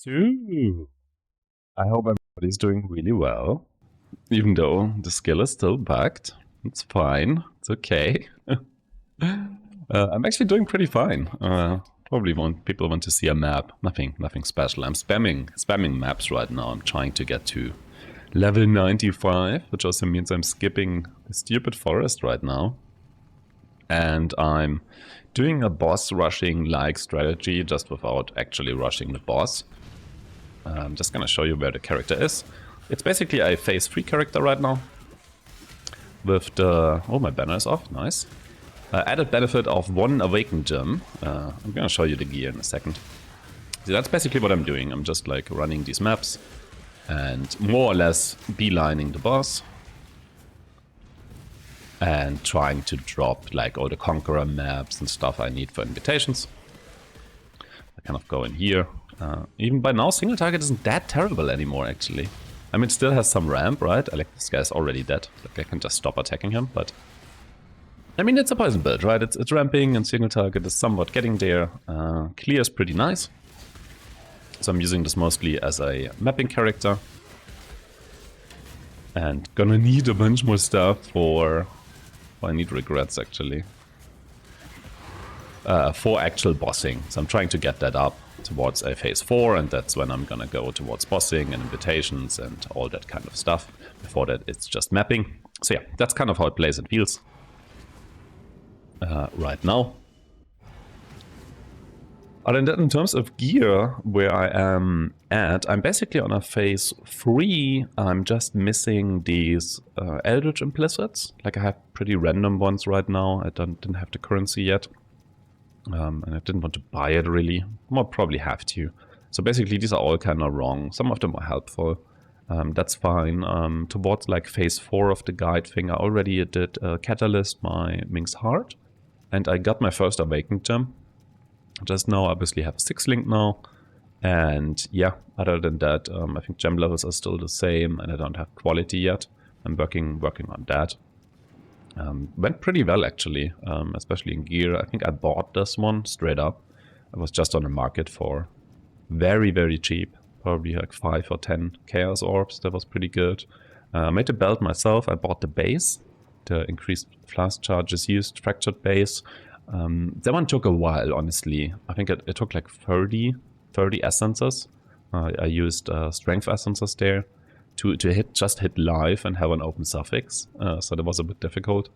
So, I hope everybody's doing really well, even though the skill is still bugged. It's fine. It's okay. I'm actually doing pretty fine. Probably people want to see a map. Nothing special. I'm spamming maps right now. I'm trying to get to level 95, which also means I'm skipping the stupid forest right now. And I'm doing a boss rushing like strategy just without actually rushing the boss. I'm just gonna show you where the character is. It's basically a phase 3 character right now. With the... oh, my banner is off, nice. Added benefit of 1 awakened gem. I'm gonna show you the gear in a second. So that's basically what I'm doing. I'm just like running these maps and more or less beelining the boss. And trying to drop like all the Conqueror maps and stuff I need for invitations. I kind of go in here. Even by now, single target isn't that terrible anymore, actually. I mean, it still has some ramp, right? I like this guy's already dead. Like, I can just stop attacking him, but... I mean, it's a poison build, right? It's ramping and single target is somewhat getting there. Clear is pretty nice. So I'm using this mostly as a mapping character. And gonna need a bunch more stuff for... well, I need regrets, actually. For actual bossing. So I'm trying to get that up towards a phase 4, and that's when I'm gonna go towards bossing and invitations and all that kind of stuff. Before that, it's just mapping. So yeah, that's kind of how it plays and feels right now. Other than that, in terms of gear, where I am at, I'm basically on a phase 3. I'm just missing these Eldritch implicits. Like, I have pretty random ones right now. I didn't have the currency yet. And I didn't want to buy it, really. I'll probably have to. So basically, these are all kind of wrong. Some of them are helpful. That's fine. Towards like phase 4 of the guide thing, I already did Catalyst my Mink's Heart. And I got my first Awakened Gem. Just now, obviously, have a 6 link now. And yeah, other than that, I think gem levels are still the same, and I don't have quality yet. I'm working on that. Went pretty well, actually, especially in gear. I think I bought this one straight up. I was just on the market for very, very cheap. Probably like 5 or 10 Chaos Orbs. That was pretty good. I made the belt myself. I bought the base. The increased flask charges used, fractured base. That one took a while, honestly. I think it took like 30 essences. I used strength essences there to just hit live and have an open suffix. So that was a bit difficult,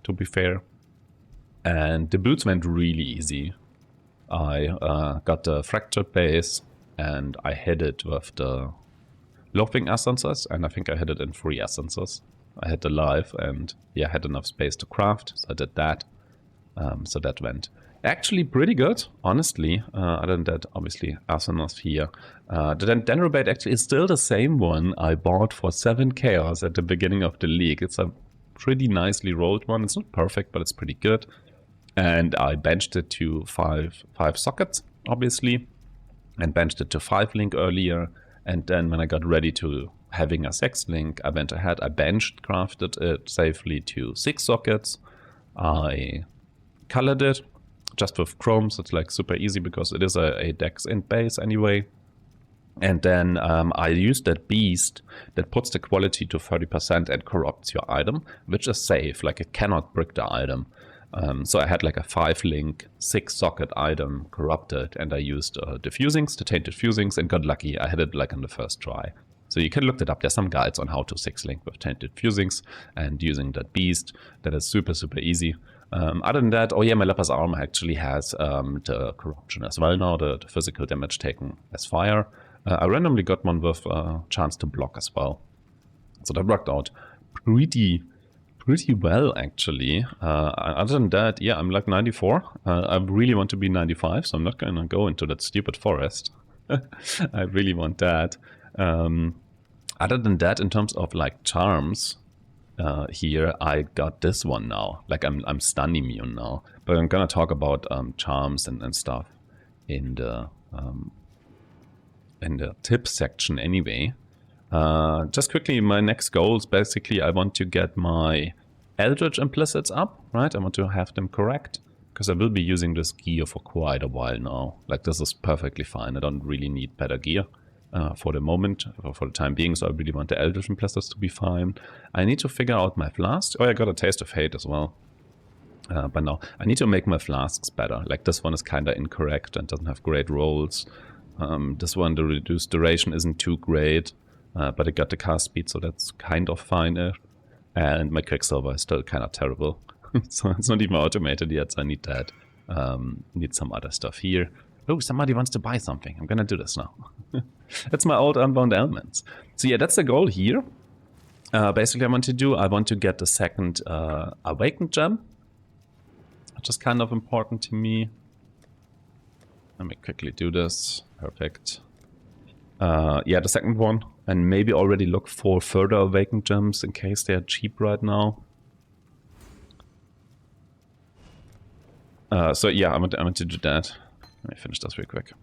to be fair. And the boots went really easy. I got the fractured base and I hit it with the loafing essences, and I think I hit it in 3 essences. I hit the live and yeah, had enough space to craft, so I did that. So that went actually pretty good, honestly. Other than that, obviously, Asanos here. The Dendrobate actually is still the same one I bought for 7 Chaos at the beginning of the league. It's a pretty nicely rolled one. It's not perfect, but it's pretty good. And I benched it to 5 sockets, obviously. And benched it to 5 link earlier. And then when I got ready to having a 6 link, I went ahead. I benched, crafted it safely to 6 sockets. I colored it just with chrome, so it's like super easy because it is a dex int base anyway. And then I used that beast that puts the quality to 30% and corrupts your item, which is safe, like it cannot brick the item. So I had like a 5 link 6 socket item corrupted, and I used the fusings, the tainted fusings, and got lucky. I had it like on the first try. So you can look that up. There's some guides on how to 6 link with tainted fusings and using that beast. That is super, super easy. Other than that, oh yeah, my Leper's Armor actually has the corruption as well now, the physical damage taken as fire. I randomly got one with a chance to block as well. So that worked out pretty well, actually. Other than that, yeah, I'm like 94. I really want to be 95, so I'm not going to go into that stupid forest. I really want that. Other than that, in terms of like charms, here I got this one now. Like I'm stun immune now. But I'm gonna talk about charms and stuff in the tip section anyway. Just quickly, my next goals, basically I want to get my Eldritch implicits up, right? I want to have them correct. because I will be using this gear for quite a while now. Like, this is perfectly fine. I don't really need better gear for the moment, or for the time being, so I really want the Eldritch Implacers to be fine. I need to figure out my flasks. Oh, I got a Taste of Hate as well. But no, I need to make my flasks better. Like, this one is kind of incorrect and doesn't have great rolls. This one, the reduced duration isn't too great, but it got the cast speed, so that's kind of fine. And my Quicksilver is still kind of terrible. So it's not even automated yet, so I need that. Need some other stuff here. Oh, somebody wants to buy something. I'm gonna do this now. That's my old Unbound Elements. So yeah, that's the goal here. Basically, I want to get the second Awakened Gem, which is kind of important to me. Let me quickly do this. Perfect. Yeah, the second one. And maybe already look for further Awakened Gems in case they are cheap right now. So yeah, I want to do that. Let me finish this real quick.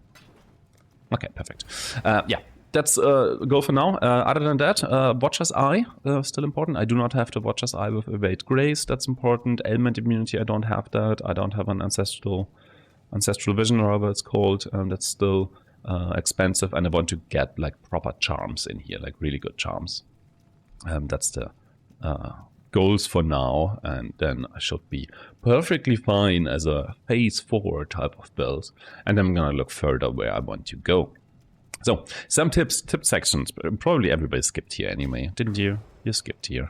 Okay, perfect. Yeah, that's a goal for now. Other than that, Watcher's Eye, still important. I do not have the Watcher's Eye with Evade Grace. That's important. Ailment Immunity, I don't have that. I don't have an Ancestral Vision, or whatever it's called. That's still expensive. And I want to get like proper charms in here, like really good charms. That's the goals for now, and then I should be perfectly fine as a phase 4 type of build, and I'm gonna look further where I want to go. So some tip sections. Probably everybody skipped here anyway, didn't you? You skipped here.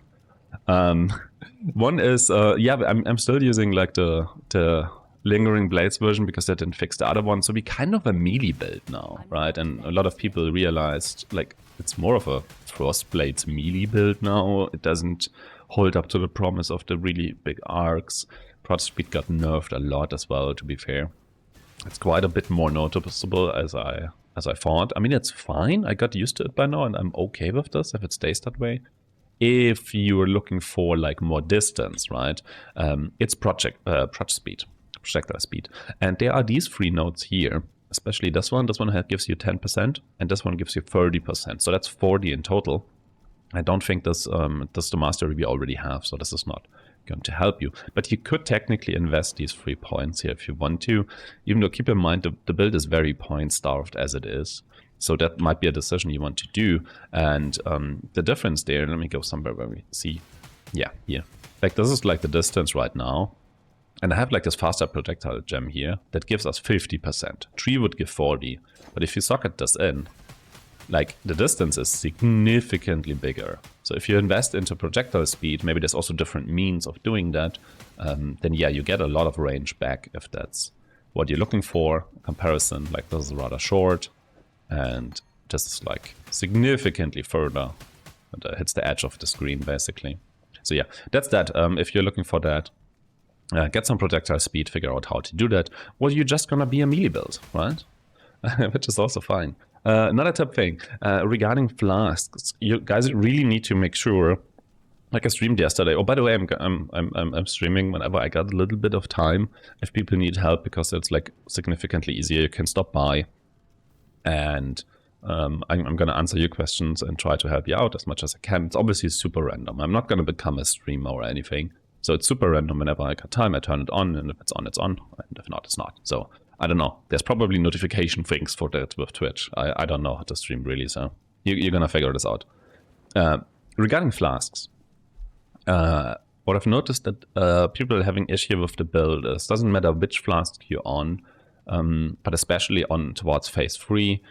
One is yeah, I'm still using like the Lingering Blades version because that didn't fix the other one, so we kind of a melee build now, right? And a lot of people realized like it's more of a Frostblades melee build now. It doesn't hold up to the promise of the really big arcs. Proj speed got nerfed a lot as well, to be fair. It's quite a bit more noticeable as I thought. I mean, it's fine. I got used to it by now, and I'm okay with this if it stays that way. If you are looking for like more distance, right? It's projectile speed. And there are these 3 nodes here, especially this one. This one gives you 10%, and this one gives you 30%. So that's 40 in total. I don't think this the mastery we already have, so this is not going to help you. But you could technically invest these 3 points here if you want to, even though keep in mind the build is very point starved as it is. So that might be a decision you want to do. And the difference there, let me go somewhere where we see, yeah, here. Like this is like the distance right now. And I have like this faster projectile gem here that gives us 50%. 3 would give 40. But if you socket this in, like the distance is significantly bigger. So if you invest into projectile speed, maybe there's also different means of doing that, then yeah, you get a lot of range back if that's what you're looking for. Comparison, like this is rather short, and this is like significantly further. It hits the edge of the screen basically. So yeah, that's that. If you're looking for that, get some projectile speed, figure out how to do that. Or you're just gonna be a melee build, right? Which is also fine. Another tip thing regarding flasks, you guys really need to make sure. Like I streamed yesterday. Oh, by the way, I'm streaming whenever I got a little bit of time. If people need help, because it's like significantly easier, you can stop by, and I'm gonna answer your questions and try to help you out as much as I can. It's obviously super random. I'm not gonna become a streamer or anything, so it's super random. Whenever I got time, I turn it on, and if it's on, it's on, and if not, it's not. So I don't know. There's probably notification things for that with Twitch. I don't know how to stream really, so you're gonna figure this out. Regarding flasks, what I've noticed that people are having issue with the build is, doesn't matter which flask you're on, but especially on towards phase 3,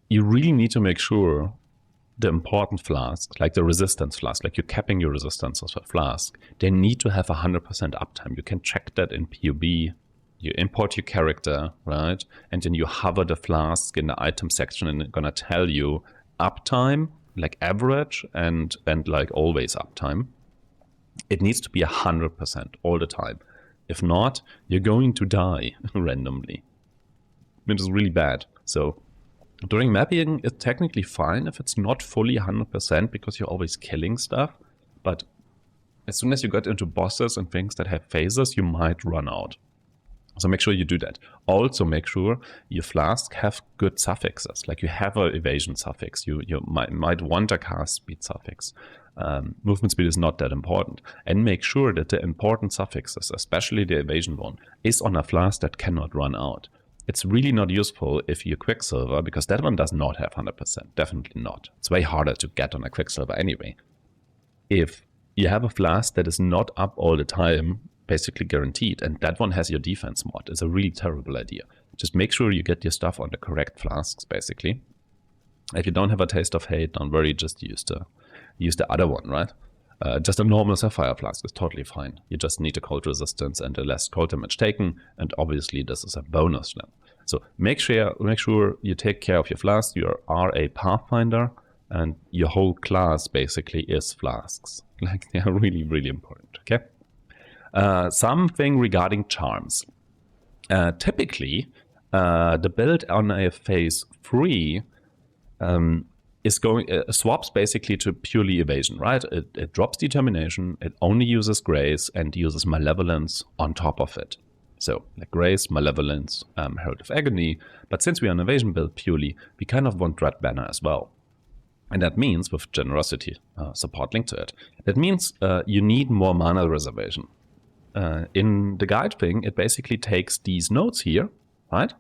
you really need to make sure the important flasks, like the resistance flask, like you're capping your resistance of a flask, they need to have 100% uptime. You can check that in POB. You import your character, right? And then you hover the flask in the item section, and it's gonna tell you uptime, like average, and like always uptime. It needs to be 100% all the time. If not, you're going to die randomly, which is really bad. So during mapping, it's technically fine if it's not fully 100% because you're always killing stuff. But as soon as you get into bosses and things that have phases, you might run out. So make sure you do that. Also make sure your flask have good suffixes, like you have an evasion suffix. You might want a cast speed suffix. movement speed is not that important. And make sure that the important suffixes, especially the evasion one, is on a flask that cannot run out. It's really not useful if you Quicksilver, because that one does not have 100%, definitely not. It's way harder to get on a Quicksilver anyway. If you have a flask that is not up all the time, basically guaranteed, and that one has your defense mod, it's a really terrible idea. Just make sure you get your stuff on the correct flasks, basically. If you don't have a Taste of Hate, don't worry, just use the other one, right? Just a normal Sapphire flask is totally fine. You just need a cold resistance and a less cold damage taken, and obviously this is a bonus now. So make sure you take care of your flasks. You are a Pathfinder, and your whole class basically is flasks. Like, they are really, really important, okay? Something regarding charms. Typically, the build on a phase 3 is swaps basically to purely evasion, right? It drops determination, it only uses grace and uses malevolence on top of it. So like grace, malevolence, Herald of Agony, but since we are an evasion build purely, we kind of want Dread Banner as well. And that means, with generosity support linked to it, that means you need more mana reservation. In the guide thing, it basically takes these nodes here, right?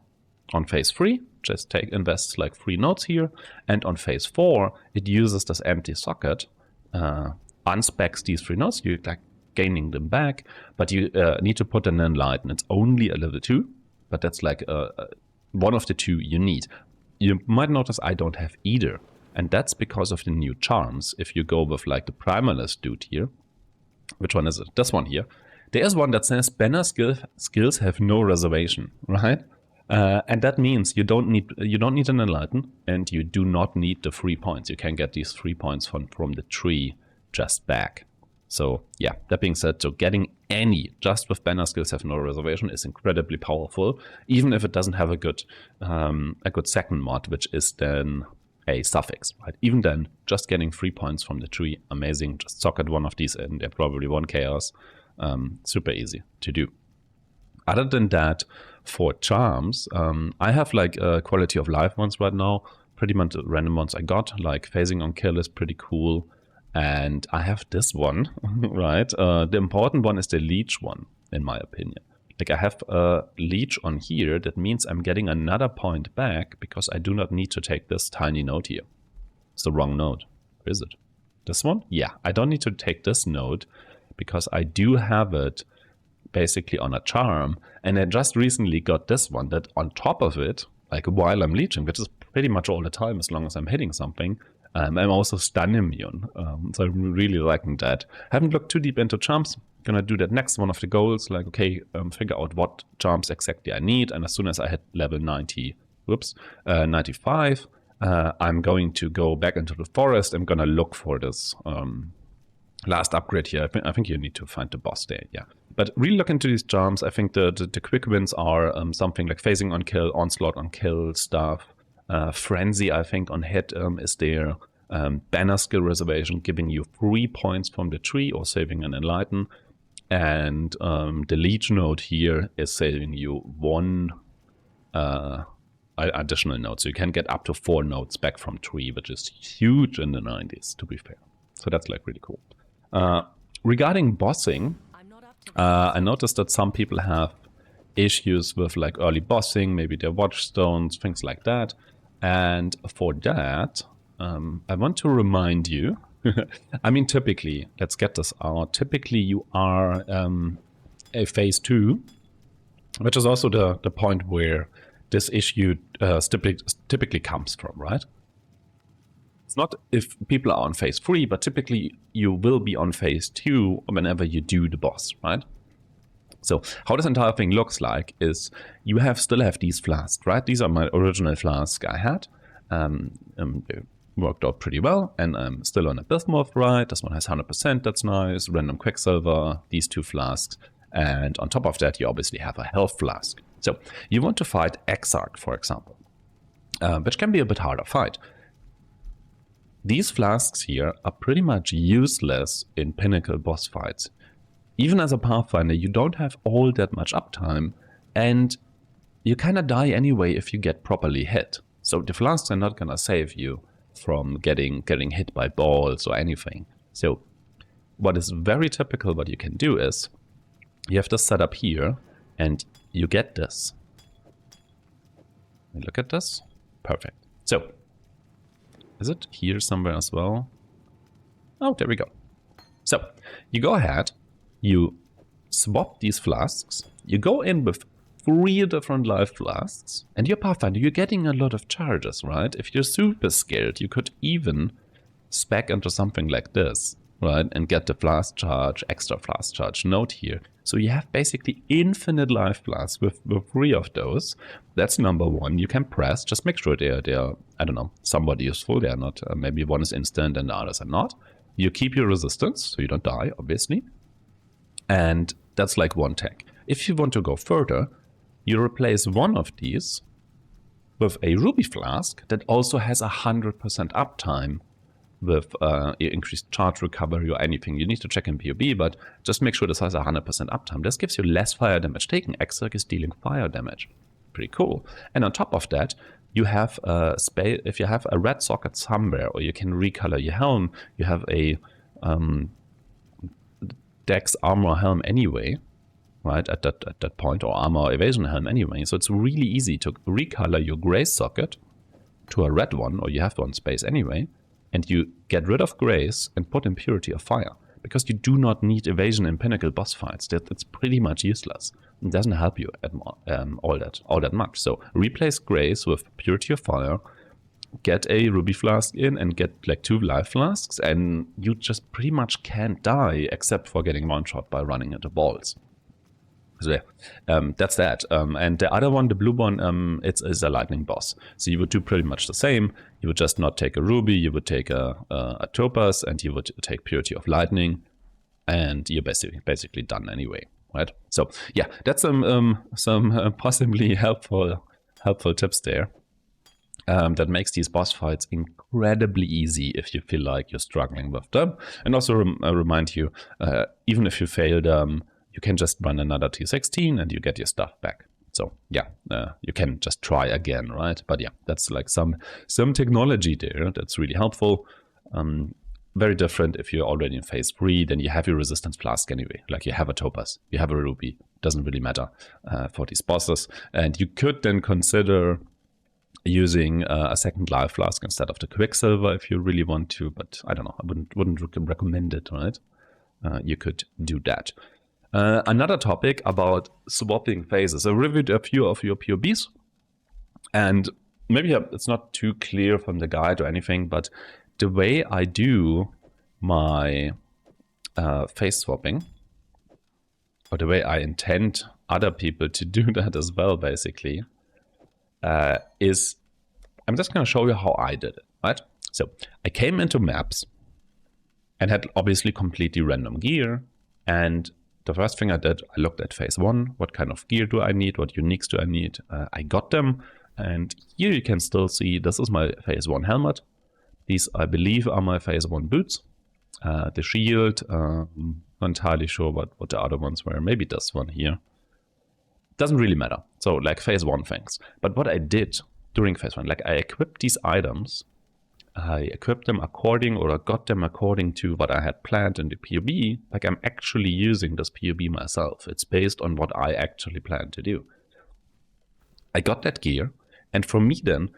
On phase 3, just invests like 3 nodes here, and on phase 4, it uses this empty socket, unspecs these 3 nodes, you're like gaining them back, but you need to put an Enlighten. It's only a level 2, but that's like one of the 2 you need. You might notice I don't have either, and that's because of the new charms. If you go with like the Primalist dude here, which one is it? This one here. There's one that says banner skills have no reservation, right? And that means you don't need an Enlighten, and you do not need the 3 points. You can get these 3 points from the tree just back. So yeah, that being said, so getting any just with banner skills have no reservation is incredibly powerful, even if it doesn't have a good second mod, which is then a suffix, right? Even then, just getting 3 points from the tree, amazing. Just socket one of these in, they're probably 1 chaos. Super easy to do. Other than that, for charms, I have like quality of life ones right now. Pretty much the random ones I got, like phasing on kill is pretty cool. And I have this one, right? The important one is the leech one, in my opinion. Like I have a leech on here, that means I'm getting another point back because I do not need to take this tiny node here. It's the wrong node. Where is it? This one? Yeah, I don't need to take this node because I do have it basically on a charm, and I just recently got this one that on top of it, like while I'm leeching, which is pretty much all the time as long as I'm hitting something, I'm also stun immune. So I'm really liking that. Haven't looked too deep into charms. Gonna do that next one of the goals, like okay, figure out what charms exactly I need, and as soon as I hit level 95, I'm going to go back into the forest. I'm gonna look for this last upgrade here. I think you need to find the boss there, yeah. But really look into these charms. I think the quick wins are something like phasing on kill, onslaught on kill stuff. Frenzy, I think, on hit is there. Banner skill reservation, giving you 3 points from the tree or saving an Enlighten. And the leech node here is saving you 1 additional node. So you can get up to 4 nodes back from tree, which is huge in the 90s, to be fair. So that's like really cool. Regarding bossing, I noticed that some people have issues with like early bossing, maybe their watchstones, things like that. And for that, I want to remind you, I mean, typically, let's get this out. Typically, you are a phase 2, which is also the point where this issue typically comes from, right? It's not if people are on phase 3, but typically you will be on phase 2 whenever you do the boss, right? So how this entire thing looks like is you still have these flasks, right? These are my original flasks I had. They worked out pretty well, and I'm still on a bismuth, right? This one has 100%, that's nice. Random Quicksilver, these 2 flasks. And on top of that, you obviously have a health flask. So you want to fight Exarch, for example, which can be a bit harder fight. These flasks here are pretty much useless in pinnacle boss fights. Even as a Pathfinder, you don't have all that much uptime, and you kind of die anyway if you get properly hit. So the flasks are not gonna save you from getting hit by balls or anything. So what is very typical, what you can do is, you have this set up here, and you get this. Look at this. Perfect. So, is it here somewhere as well? Oh, there we go. So, you go ahead, you swap these flasks, you go in with 3 different life flasks, and your Pathfinder, you're getting a lot of charges, right? If you're super skilled, you could even spec into something like this, right? And get the flask charge, extra flask charge node here. So you have basically infinite life flasks with 3 of those. That's number 1. You can press, just make sure they're I don't know, somewhat useful. They're not, maybe one is instant and the others are not. You keep your resistance, so you don't die, obviously. And that's like 1 tech. If you want to go further, you replace one of these with a ruby flask that also has 100% uptime with increased charge recovery or anything. You need to check in POB, but just make sure this has 100% uptime. This gives you less fire damage taken. Exarch is dealing fire damage. Pretty cool. And on top of that, you have a space. If you have a red socket somewhere, or you can recolor your helm, you have a Dex armor helm anyway, right, at that point, or armor evasion helm anyway. So it's really easy to recolor your gray socket to a red one, or you have one space anyway, and you get rid of grays and put in purity of fire, because you do not need evasion in pinnacle boss fights. It's pretty much useless. It doesn't help you at all that much. So replace grays with purity of fire, get a ruby flask in, and get like 2 life flasks, and you just pretty much can't die except for getting one shot by running into balls. So yeah, that's that. And the other one, the blue one, it's a lightning boss. So you would do pretty much the same. You would just not take a ruby, you would take a topaz, and you would take purity of lightning, and you're basically done anyway, right? So yeah, that's some possibly helpful tips there. That makes these boss fights incredibly easy if you feel like you're struggling with them. And also remind you, even if you fail them, you can just run another T16 and you get your stuff back. So yeah, you can just try again, right? But yeah, that's like some technology there that's really helpful. Very different if you're already in phase 3, then you have your resistance flask anyway. Like you have a topaz, you have a ruby, doesn't really matter for these bosses. And you could then consider using a second life flask instead of the quicksilver if you really want to, but I don't know, I wouldn't recommend it, right? You could do that. Another topic about swapping phases. I reviewed a few of your POBs, and maybe it's not too clear from the guide or anything, but the way I do my phase swapping, or the way I intend other people to do that as well, basically, is I'm just going to show you how I did it, right? So I came into maps and had obviously completely random gear, and the first thing I did, I looked at phase 1, what kind of gear do I need, what uniques do I need, I got them, and here you can still see this is my phase 1 helmet. These, I believe, are my phase 1 boots. The shield, not entirely sure what the other ones were, maybe this one here. Doesn't really matter, so like phase 1 things. But what I did during phase 1, like I equipped these items, I equipped them according, or I got them according to what I had planned in the POB. Like I'm actually using this POB myself. It's based on what I actually plan to do. I got that gear, and for me then,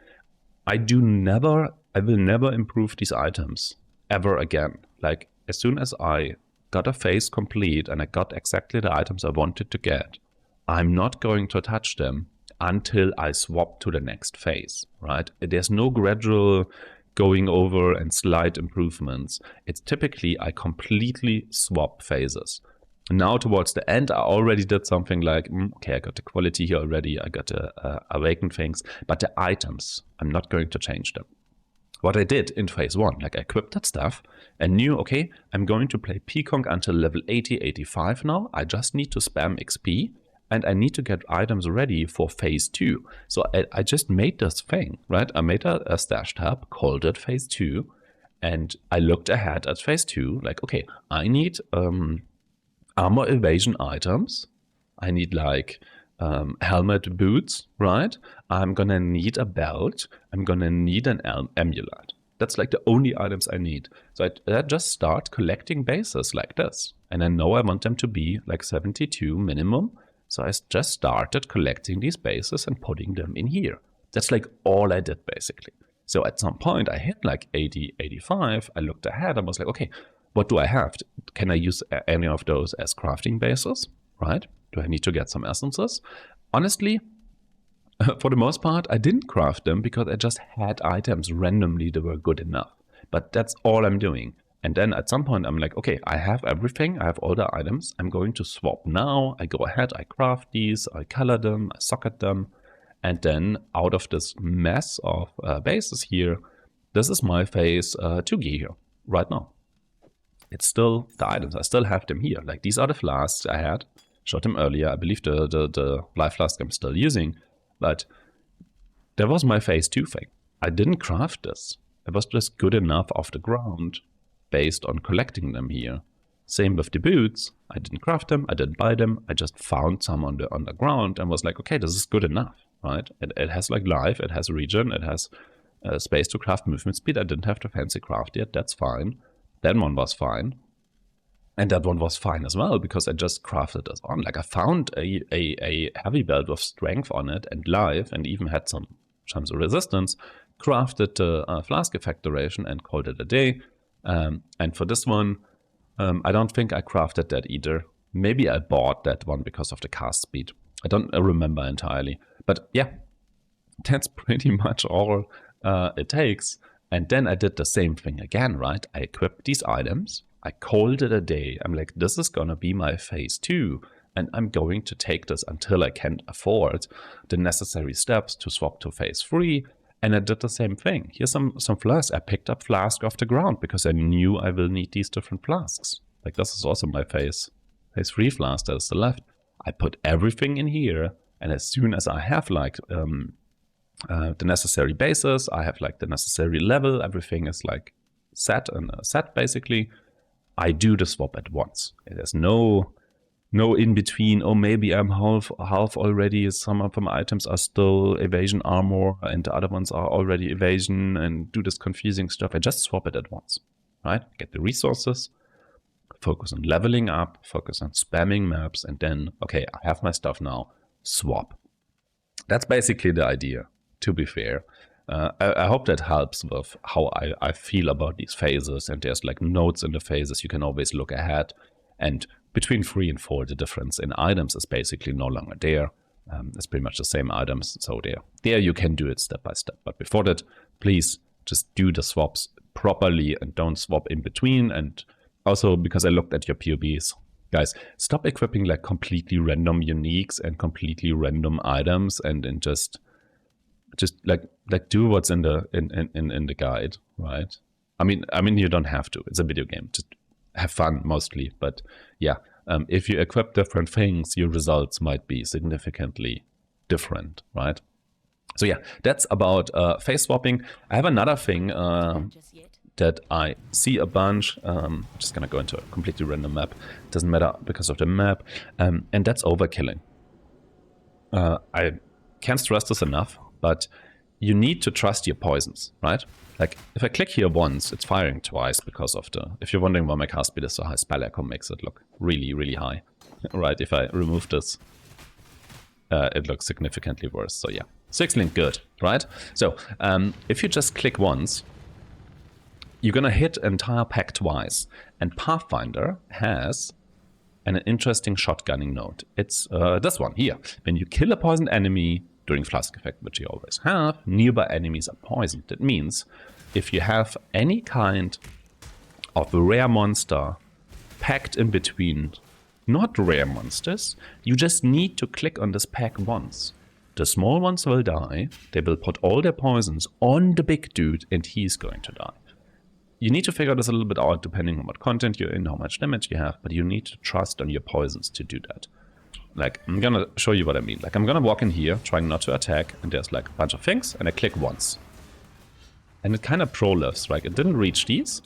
I will never improve these items ever again. Like as soon as I got a phase complete and I got exactly the items I wanted to get, I'm not going to touch them until I swap to the next phase, right? There's no gradual going over and slight improvements. It's typically I completely swap phases. Now towards the end, I already did something like, okay, I got the quality here already, I got the awakened things, but the items, I'm not going to change them. What I did in phase 1, like I equipped that stuff and knew, okay, I'm going to play Peacock until level 80, 85 now. I just need to spam XP. And I need to get items ready for phase 2. So I just made this thing, right? I made a stash tab, called it phase 2. And I looked ahead at phase 2, like, okay, I need armor evasion items. I need like helmet boots, right? I'm gonna need a belt. I'm gonna need an amulet. That's like the only items I need. So I just start collecting bases like this. And I know I want them to be like 72 minimum. So I just started collecting these bases and putting them in here. That's like all I did basically. So at some point I hit like 80, 85. I looked ahead and was like, okay, what do I have? Can I use any of those as crafting bases, right? Do I need to get some essences? Honestly, for the most part, I didn't craft them because I just had items randomly that were good enough. But that's all I'm doing. And then at some point, I'm like, okay, I have everything. I have all the items. I'm going to swap now. I go ahead, I craft these, I color them, I socket them. And then out of this mess of bases here, this is my phase 2 gear right now. It's still the items. I still have them here. Like these are the flasks I had. Showed them earlier. I believe the live flask I'm still using. But that was my phase 2 thing. I didn't craft this. It was just good enough off the ground based on collecting them here. Same with the boots. I didn't craft them. I didn't buy them. I just found some on the ground and was like, okay, this is good enough, right? It has like life. It has regen. It has space to craft movement speed. I didn't have to fancy craft yet. That's fine. That one was fine. And that one was fine as well, because I just crafted this on. Like I found a heavy belt with strength on it and life, and even had some chance of resistance, crafted the flask effect duration and called it a day. And for this one, I don't think I crafted that either. Maybe I bought that one because of the cast speed. I don't remember entirely. But yeah, that's pretty much all it takes. And then I did the same thing again, right? I equipped these items. I called it a day. I'm like, this is going to be my phase 2. And I'm going to take this until I can afford the necessary steps to swap to phase 3. And I did the same thing. Here's some flasks. I picked up flask off the ground because I knew I will need these different flasks. Like this is also my phase 3 flask that is the left. I put everything in here. And as soon as I have like the necessary bases, I have like the necessary level, everything is like set and set basically, I do the swap at once. There's no in between. Oh, maybe I'm half already. Some of my items are still evasion armor, and the other ones are already evasion, and do this confusing stuff. I just swap it at once, right? Get the resources, focus on leveling up, focus on spamming maps, and then okay, I have my stuff now. Swap. That's basically the idea. To be fair. I hope that helps with how I feel about these phases, and there's like notes in the phases. You can always look ahead, and between 3 and 4 the difference in items is basically no longer there. It's pretty much the same items, so there you can do it step by step. But before that, please just do the swaps properly and don't swap in between. And also, because I looked at your POBs, guys, stop equipping like completely random uniques and completely random items and just like do what's in the guide, right? I mean you don't have to. It's a video game. Just have fun mostly. But yeah, if you equip different things, your results might be significantly different, right? So yeah, that's about phase swapping. I have another thing that I see a bunch. I'm just gonna go into a completely random map. Doesn't matter because of the map, and that's overkilling. I can't stress this enough. But you need to trust your poisons, right? Like, if I click here once, it's firing twice because of if you're wondering why my cast speed is so high, spell echo makes it look really, really high, right? If I remove this, it looks significantly worse. So yeah, 6 link good, right? So if you just click once, you're gonna hit entire pack twice. And Pathfinder has an interesting shotgunning node. It's this one here. When you kill a poisoned enemy, during Flask effect, which you always have, nearby enemies are poisoned. That means if you have any kind of rare monster packed in between not rare monsters, you just need to click on this pack once. The small ones will die, they will put all their poisons on the big dude, and he's going to die. You need to figure this a little bit out depending on what content you're in, how much damage you have, but you need to trust on your poisons to do that. Like, I'm gonna show you what I mean. Like, I'm gonna walk in here, trying not to attack, and there's like a bunch of things, and I click once. And it kind of pro-lives, right? It didn't reach these,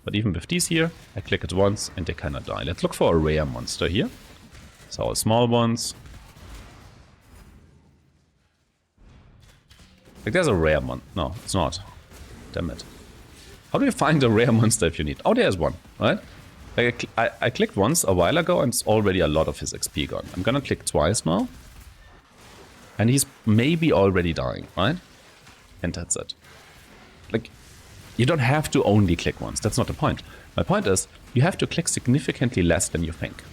but even with these here, I click it once, and they kind of die. Let's look for a rare monster here. So all small ones. Like, there's a rare one. No, it's not. Damn it. How do you find a rare monster if you need? Oh, there's one, right? Like I clicked once a while ago and it's already a lot of his XP gone. I'm gonna click twice now. And he's maybe already dying, right? And that's it. Like, you don't have to only click once. That's not the point. My point is, you have to click significantly less than you think.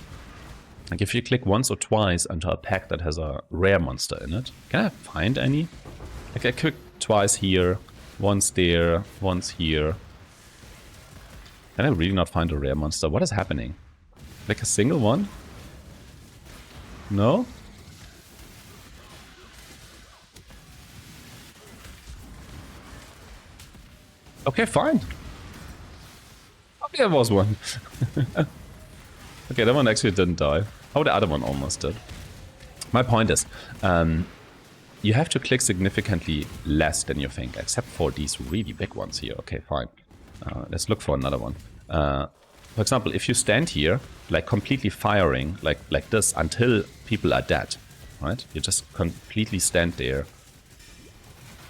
Like, if you click once or twice into a pack that has a rare monster in it, can I find any? Like, I clicked twice here, once there, once here. Can I really not find a rare monster? What is happening? Like a single one? No? Okay, fine. Okay, there was one. Okay, that one actually didn't die. Oh, the other one almost did. My point is, you have to click significantly less than you think, except for these really big ones here. Okay, fine. Let's look for another one. For example, if you stand here, like completely firing, like this, until people are dead, right? You just completely stand there,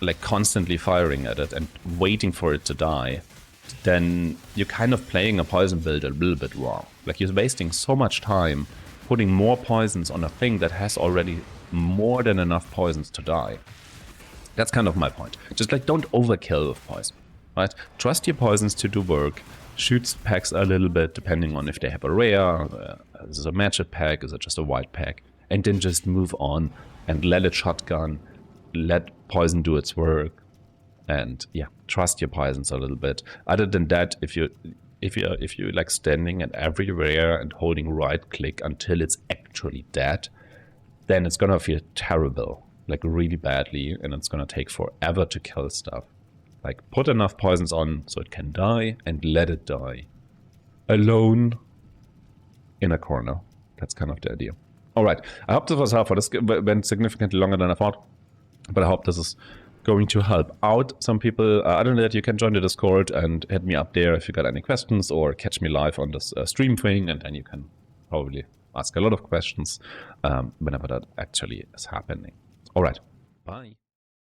like constantly firing at it and waiting for it to die, then you're kind of playing a poison build a little bit wrong. Like, you're wasting so much time putting more poisons on a thing that has already more than enough poisons to die. That's kind of my point. Just like, don't overkill with poison, right? Trust your poisons to do work. Shoot packs a little bit depending on if they have a rare, is it a magic pack, is it just a white pack, and then just move on and let it shotgun, let poison do its work, and yeah, trust your poisons a little bit. Other than that, if you like standing at every rare and holding right click until it's actually dead, then it's gonna feel terrible, like really badly, and it's gonna take forever to kill stuff. Like, put enough poisons on so it can die and let it die alone in a corner. That's kind of the idea. All right, I hope this was helpful. This went significantly longer than I thought, but I hope this is going to help out some people. Other than that, you can join the Discord and hit me up there if you got any questions, or catch me live on this stream thing, and then you can probably ask a lot of questions whenever that actually is happening. All right, bye.